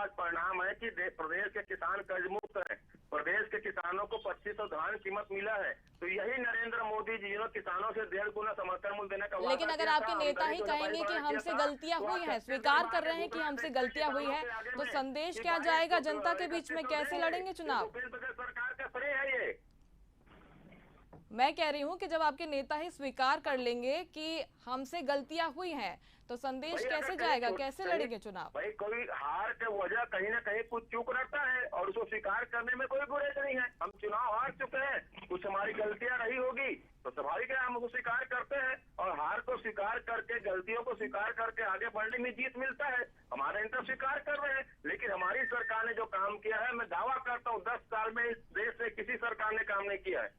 आज परिणाम है कि प्रदेश के किसान कर्ज मुक्त है, प्रदेश के किसानों को 2500 धान कीमत मिला है। तो यही नरेंद्र मोदी जी ने किसानों से 1.5 गुना समर्थन मूल्य देने का वादा लेकिन अगर किया आपके था, नेता ही आमदनी कहेंगे कि हमसे गलतियां हुई हैं, स्वीकार कर रहे हैं कि हमसे गलतियां हुई है, तो संदेश क्या जाएगा जनता के बीच में? कैसे लड़ेंगे चुनाव? भूपेश बघेल सरकार का श्रेय है ये। मैं कह रही हूं कि जब आपके नेता ही स्वीकार कर लेंगे कि हमसे गलतियां हुई हैं, तो संदेश कैसे जाएगा? कैसे लड़ेंगे चुनाव? भाई कोई हार के वजह कहीं ना कहीं कुछ चूक रहता है और उसको स्वीकार करने में कोई बुराई नहीं है। हम चुनाव हार चुके हैं, कुछ हमारी गलतियां रही होगी तो स्वाभाविक है हम उसको स्वीकार करते हैं, और हार को स्वीकार करके, गलतियों को स्वीकार करके आगे बढ़ने में जीत मिलता है। हमारे इंटर स्वीकार कर रहे हैं, लेकिन हमारी सरकार ने जो काम किया है, मैं दावा करता हूँ 10 साल में इस देश से किसी सरकार ने काम नहीं किया है।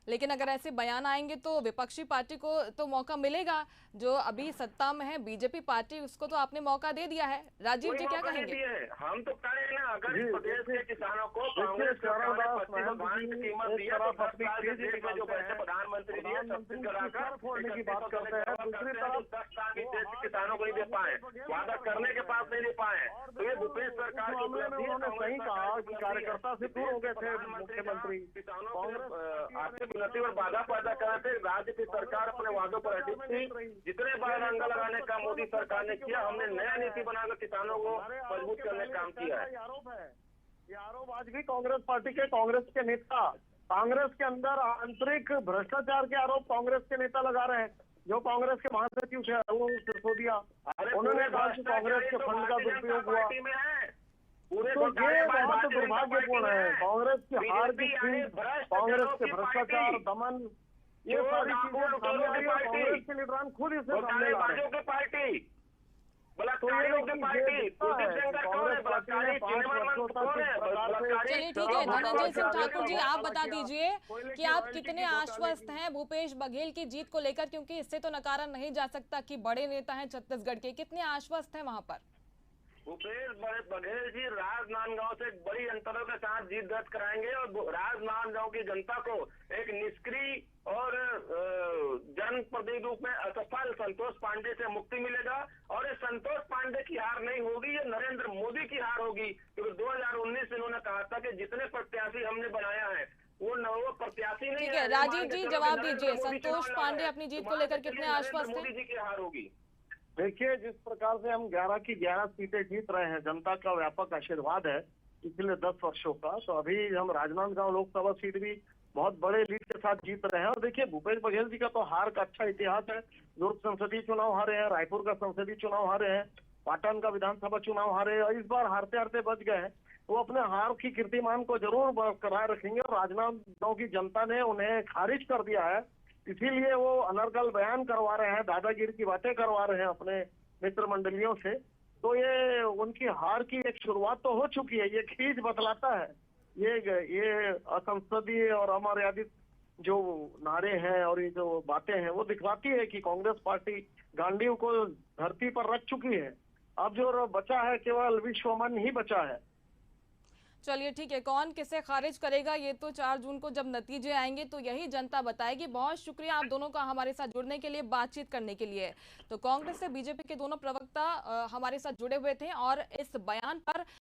लेकिन अगर ऐसे बयान आएंगे तो विपक्षी पार्टी को तो मौका मिलेगा। जो अभी सत्ता में है बीजेपी पार्टी, उसको तो आपने मौका दे दिया है। राजीव जी क्या कहेंगे? हम तो करें ना, अगर इस प्रदेश के किसानों को कांग्रेस सरकार ने 25 धान की कीमत दिया तो 10 साल के देश में जो बैठे प्रधानमंत्री जी छत्तीसगढ़ आकर फोड़ने की बात करते हैं, दूसरी तरफ 10 साल के देश के किसानों को नहीं दे पाए, वादा करने के बाद नहीं दे पाए। तो ये भूपेश सरकार की उपलब्धि है। सही कहा कि कार्यकर्ता से दूर हो गए थे मुख्यमंत्री, किसानों के उन्नति और बाधा पैदा करे थे। राज्य की सरकार अपने वादों पर अडिग थी। जितने बार रंग लगाने का मोदी सरकार ने किया, हमने नया नीति बनाकर किसानों को मजबूत करने का काम किया है। ये आरोप आज भी कांग्रेस पार्टी के, कांग्रेस के नेता, कांग्रेस के अंदर आंतरिक भ्रष्टाचार के आरोप कांग्रेस के नेता लगा रहे हैं। जो कांग्रेस के महासचिव थे अरुण सिसोदिया, उन्होंने कहा कि कांग्रेस के फंड का दुरुपयोग हुआ। तो ये बहुत दुर्भाग्यपूर्ण है। कांग्रेस की हार की खींच, कांग्रेस के भ्रष्टाचार, दमन, ये सारी चीजें सामने आई और कांग्रेस के लीडरान खुद इसे सामने ला रहे हैं। पार्टी तो ये लोग पार्टी कांग्रेस पार्टी ने 5 वर्षों तक इस प्रकार से। चलिए ठीक है, धनंजय सिंह ठाकुर जी आप बता दीजिए कि आप कितने आश्वस्त हैं भूपेश बघेल की जीत को लेकर, क्योंकि इससे तो नकारा नहीं जा सकता कि बड़े नेता हैं छत्तीसगढ़ के, कितने आश्वस्त हैं वहां पर? भूपेश बघेल जी राजनांदगांव से बड़ी अंतरों के साथ जीत दर्ज कराएंगे और राजनांदगांव की जनता को एक निष्क्रिय और जनप्रतिनिधि रूप में असफल संतोष पांडे से मुक्ति मिलेगा। और ये संतोष पांडे की हार नहीं होगी, ये नरेंद्र मोदी की हार होगी। क्योंकि 2019 में उन्होंने कहा था कि जितने प्रत्याशी हमने बनाया है वो प्रत्याशी नहीं है। ठीक है, राजीव जी जवाब दीजिए, संतोष पांडे अपनी जीत को लेकर कितने आश्वस्त हैं? मोदी जी की हार होगी। देखिए, जिस प्रकार से हम 11 की 11 सीटें जीत रहे हैं, जनता का व्यापक आशीर्वाद है पिछले 10 वर्षों का। तो अभी हम राजनांदगांव लोकसभा सीट भी बहुत बड़े लीड के साथ जीत रहे हैं। और देखिए, भूपेश बघेल जी का तो हार का अच्छा इतिहास है। दुर्ग संसदीय चुनाव हारे हैं, रायपुर का संसदीय चुनाव हारे हैं, पाटन का विधानसभा चुनाव हारे, और इस बार हारते हारते बच गए हैं। वो अपने हार की कीर्तिमान को जरूर बरकरार रखेंगे और राजनांदगांव की जनता ने उन्हें खारिज कर दिया है, इसीलिए वो अनर्गल बयान करवा रहे हैं, दादागिरी की बातें करवा रहे हैं अपने मित्र मंडलियों से। तो ये उनकी हार की एक शुरुआत तो हो चुकी है। ये खींच बतलाता है, ये असंसदीय और अमर्यादित जो नारे हैं और ये जो बातें हैं वो दिखलाती है कि कांग्रेस पार्टी गांडीव को धरती पर रख चुकी है। अब जो बचा है केवल विश्वमन ही बचा है। चलिए ठीक है, कौन किसे खारिज करेगा ये तो 4 जून को जब नतीजे आएंगे तो यही जनता बताएगी। बहुत शुक्रिया आप दोनों का हमारे साथ जुड़ने के लिए, बातचीत करने के लिए। तो कांग्रेस से बीजेपी के दोनों प्रवक्ता हमारे साथ जुड़े हुए थे और इस बयान पर